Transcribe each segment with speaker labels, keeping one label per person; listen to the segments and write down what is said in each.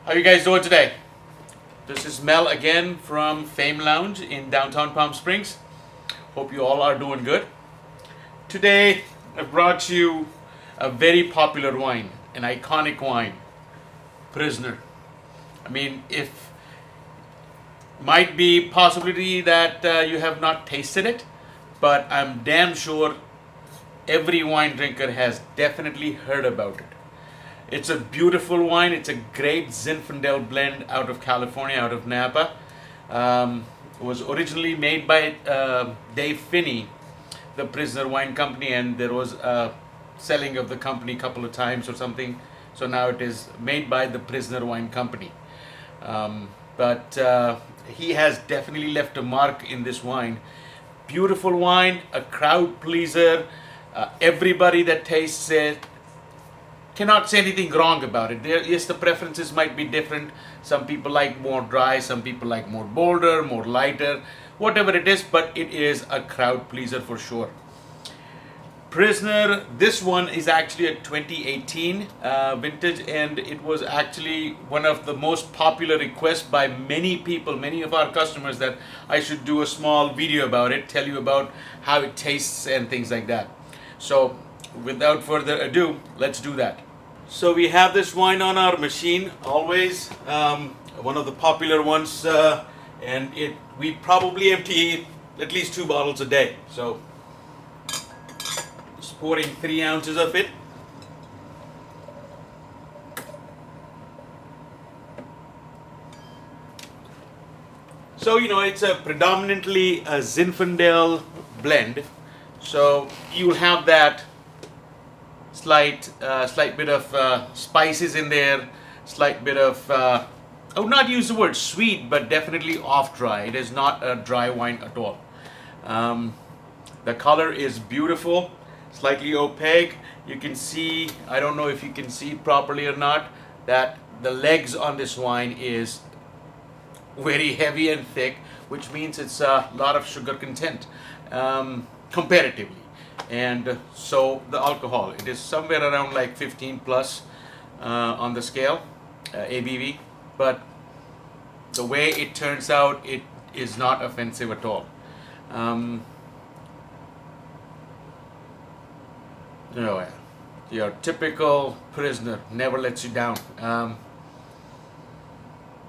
Speaker 1: How you guys doing today? This is Mel again from Fame Lounge in downtown Palm Springs. Hope you all are doing good. Today I brought you a very popular wine, an iconic wine, Prisoner. I mean, if might be possibility that you have not tasted it, but I'm damn sure every wine drinker has definitely heard about it. It's a beautiful wine. It's a great Zinfandel blend out of California, out of Napa. It was originally made by Dave Finney, the Prisoner Wine Company, and there was a selling of the company a couple of times or something. So now it is made by the Prisoner Wine Company. But he has definitely left a mark in this wine. Beautiful wine, a crowd pleaser. Everybody that tastes it cannot say anything wrong about it. Yes, the preferences might be different. Some people like more dry, some people like more bolder, more lighter, whatever it is, but it is a crowd pleaser for sure. Prisoner, this one is actually a 2018 vintage, and it was actually one of the most popular requests by many people, many of our customers, that I should do a small video about it, tell you about how it tastes and things like that. So without further ado, let's do that. So we have this wine on our machine always, one of the popular ones, and we probably empty at least 2 bottles a day. So just pouring 3 ounces of it. So it's a predominantly a Zinfandel blend, so you'll have that slight bit of spices in there, slight bit of I would not use the word sweet, but definitely off dry. It is not a dry wine at all. The color is beautiful, slightly opaque. You can see, I don't know if you can see it properly or not, that the legs on this wine is very heavy and thick, which means it's a lot of sugar content comparatively. And so the alcohol, it is somewhere around like 15 plus on the scale, ABV, but the way it turns out, it is not offensive at all. Your typical Prisoner never lets you down.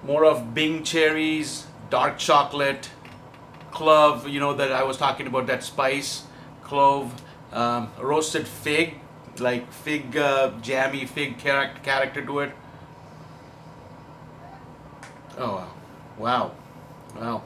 Speaker 1: More of Bing cherries, dark chocolate, clove, that I was talking about, that spice, clove, roasted fig, like fig, jammy fig character to it. Oh, wow. Wow.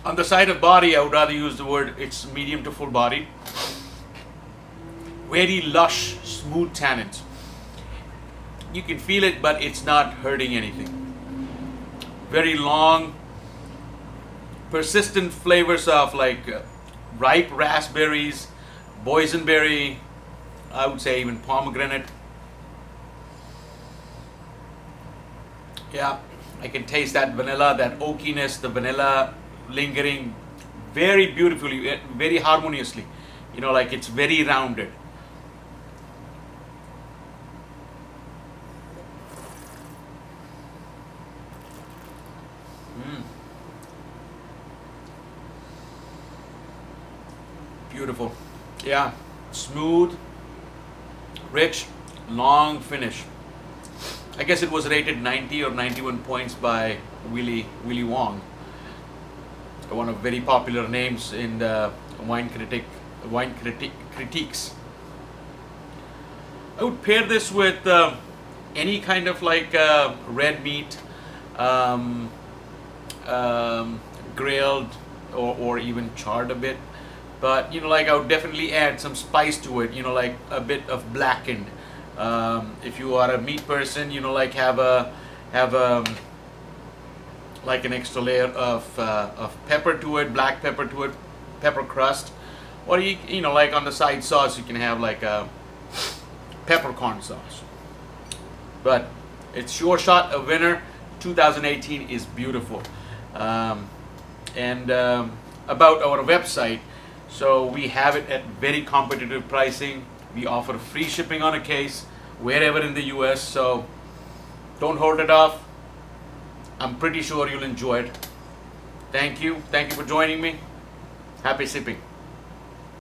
Speaker 1: On the side of body, I would rather use the word, it's medium to full body. Very lush, smooth tannins. You can feel it, but it's not hurting anything. Very long, persistent flavors of like ripe raspberries, boysenberry, I would say even pomegranate. Yeah, I can taste that vanilla, that oakiness, the vanilla lingering very beautifully, very harmoniously. Like it's very rounded. Beautiful. Yeah, smooth, rich, long finish. I guess it was rated 90 or 91 points by Willy Wong, one of very popular names in the wine critiques. I would pair this with any kind of like red meat, grilled or even charred a bit. But like I would definitely add some spice to it. Like a bit of blackened. If you are a meat person, like have like an extra layer of pepper to it, black pepper to it, pepper crust, or like on the side sauce you can have like a peppercorn sauce. But it's sure shot a winner. 2018 is beautiful. And about our website, so we have it at very competitive pricing. We offer free shipping on a case wherever in the US, so don't hold it off. I'm pretty sure you'll enjoy it. Thank you for joining me. Happy sipping.